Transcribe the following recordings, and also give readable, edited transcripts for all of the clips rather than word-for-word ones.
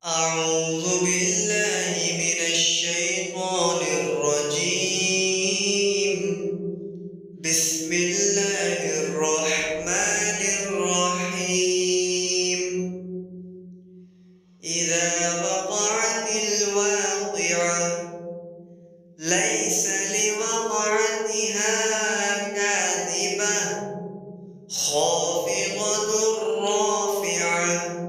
أعوذ بالله من الشيطان الرجيم. بسم الله الرحمن الرحيم. إذا وقعت الواقعة ليس لوقعتها كاذبة خافضة رافعة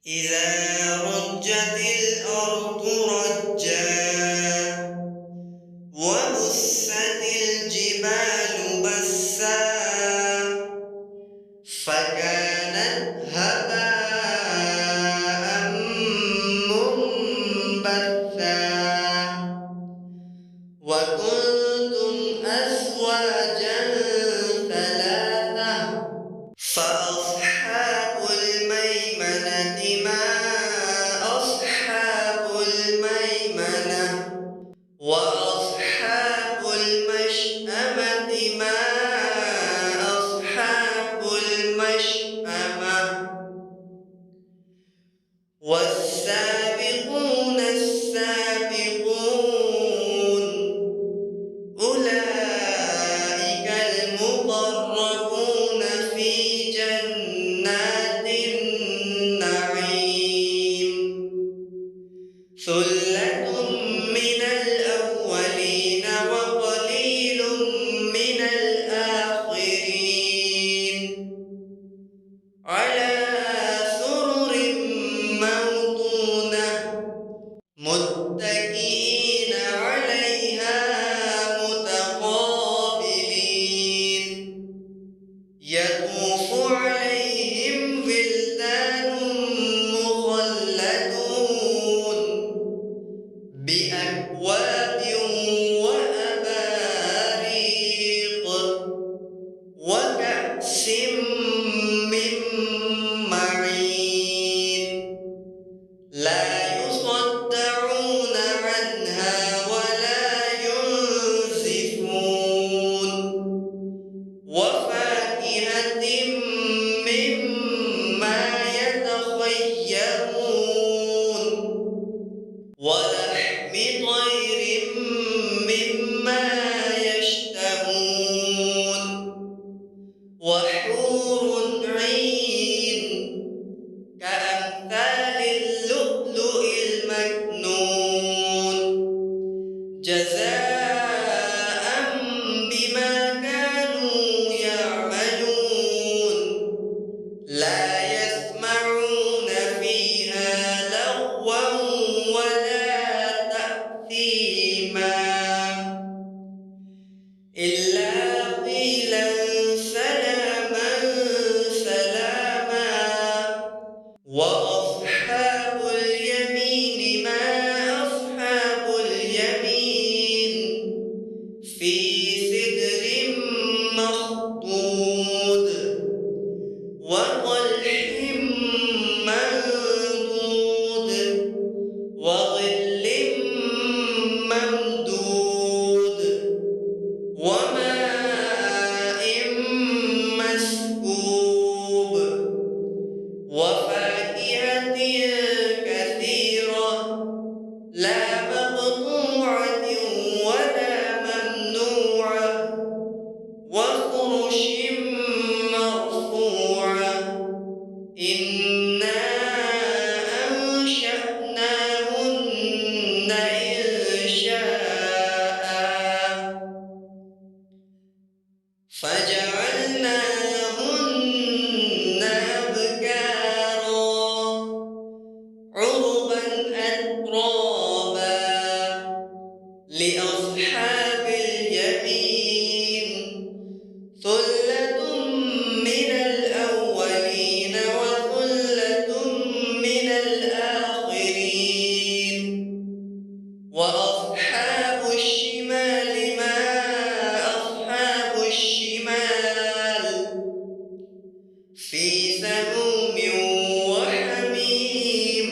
إذا رجت الأرض رجا وبست الجبال بسا فكانت هباء منبثا وكنتم أزواجا ثلاثة فأصحاب الميمنة ما أصحاب الميمنة وأصحاب المشأمة ما أصحاب المشأمة والسابقون السابقون أولئك المقربون في جنات النعيم ثلة من الأولين وقليل من الآخرين على سرر موضونة متكئين عليها متقابلين يطوف عليهم ولدان مخلدون بأكواب وأباريق وكأس من معين لا يصدعون عنها ولا ينزفون وفاكهة مما يتخيرون ولحم طير مما يشتهون وحور عين كأمثال اللؤلؤ المكنون جزاء بما كانوا يعملون لا يسمعون فيها لغوا ولا تأثيما إلا قيلا سلاما سلاما وأصحاب اليمين ما أصحاب اليمين في سدر مخضود وطلح منضود وظل ممدود وماء مسكوب وفاكهة كثيرة لا مقطوعة ولا ممنوعة وفرش مرفوعة إنا أنشأناهن إنشاء فجعلناهن أبكارا عربا أترابا لأصحاب اليمين ثلة من الأولين وثلة من الآخرين وأصحاب الشمال ما أصحاب الشمال في سموم وحميم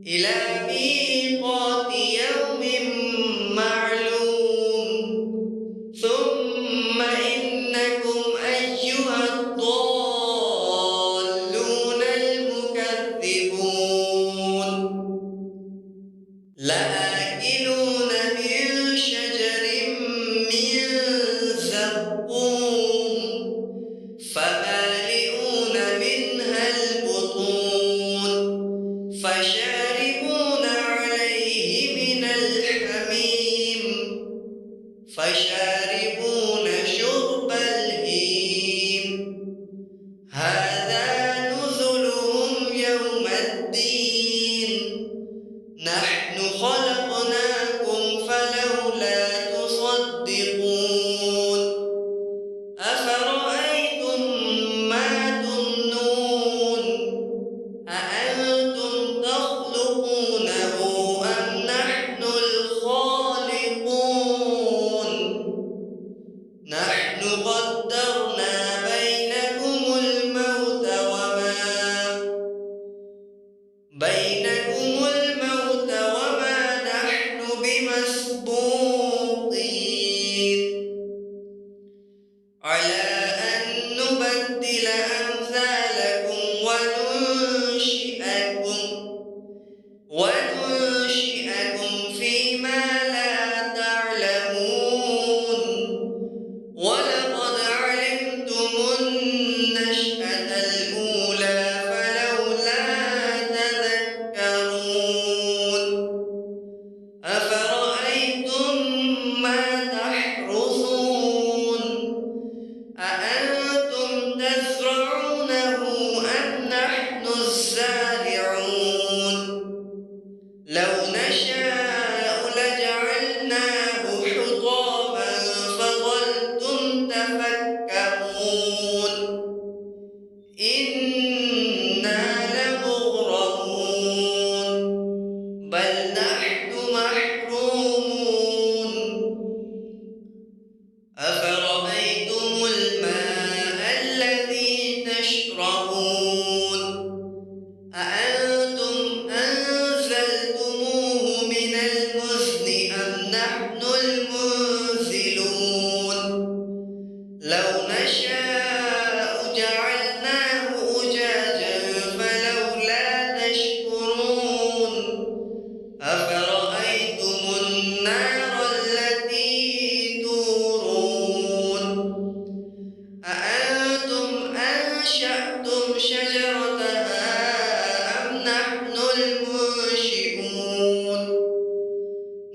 إلى ميقات يوم معلوم ثم إنكم أيها الضالون المكذبون لآكلون من شجر من زقوم فمالئون منها البطون فشاربون عليه من الحميم فشاربون شرب الهيم هذا نزلهم يوم الدين نحن خلقناكم فلولا تصدقون أفرأيتم ما تمنون أأنتم تخلقونه أم نحن الخالقون نحن قدرنا بينكم الموت وما نحن بمسبوقين على أن نبدل أمثالكم وننشئكم فيما لا تعلمون ولقد علمتم النشأة الأولى فلولا تذكرون أفرأيتم ما تحرثون أأنتم تزرعونه أم نحن الزارعون لو نشاء لجعلناه حطاما فظلتم تفكرون إنا لمغرمون بل نحن محرومون أفرأيتم الماء الذي تشربون أأنتم أنزلتموه من المزن أم نحن المنزلون لو نشاء جعلناه أجاجا فلولا تشكرون أفرأيتم النار التي تورون أأنتم أنشأتم شجرتها أم نحن المنشئون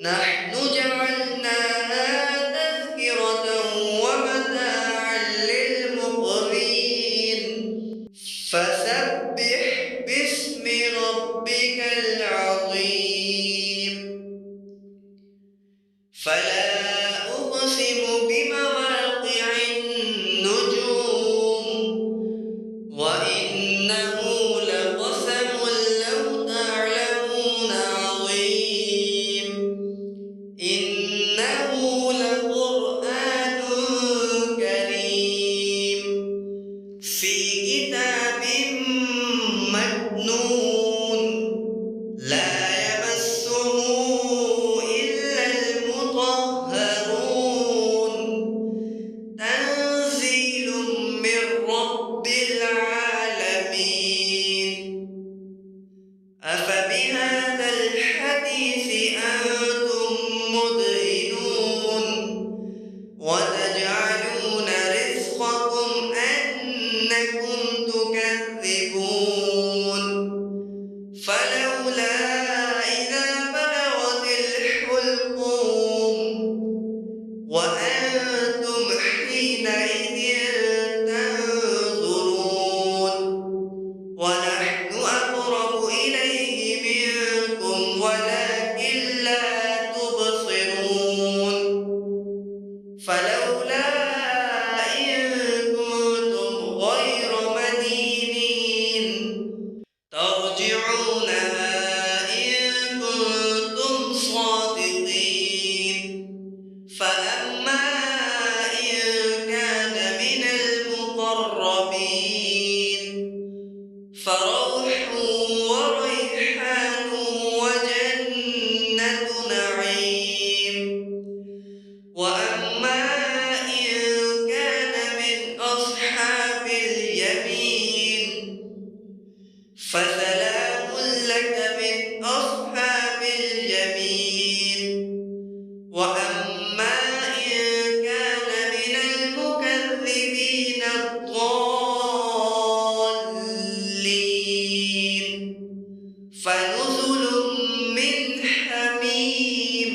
نحن جعلناها تذكرة ومتاعا للمقوين فسبح باسم ربك العظيم فلا أقسم بمواقع النجوم وإنه لقسم لو تعلمون عظيم إنه لقرآن كريم في كتاب مكنون لا يمسه إلا المطهرون تنزيل من رب العالمين أفبهذا الحديث أنتم مدهنون وتجعلون رزقكم أنكم تكذبون فلولا إذا بلغت الحلقوم وأنتم حينئذ تنظرون ونحن أقرب إليه منكم ولكن لا تبصرون فلولا إن كنتم غير مدينين ترجعونها إن كنتم صادقين فأما إن كان من المقربين فروح وريحان فإنك من أصحاب اليمين وأما إن كان من المكذبين الضالين فنزل من حميم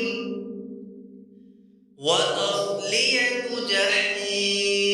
وتصلية جحيم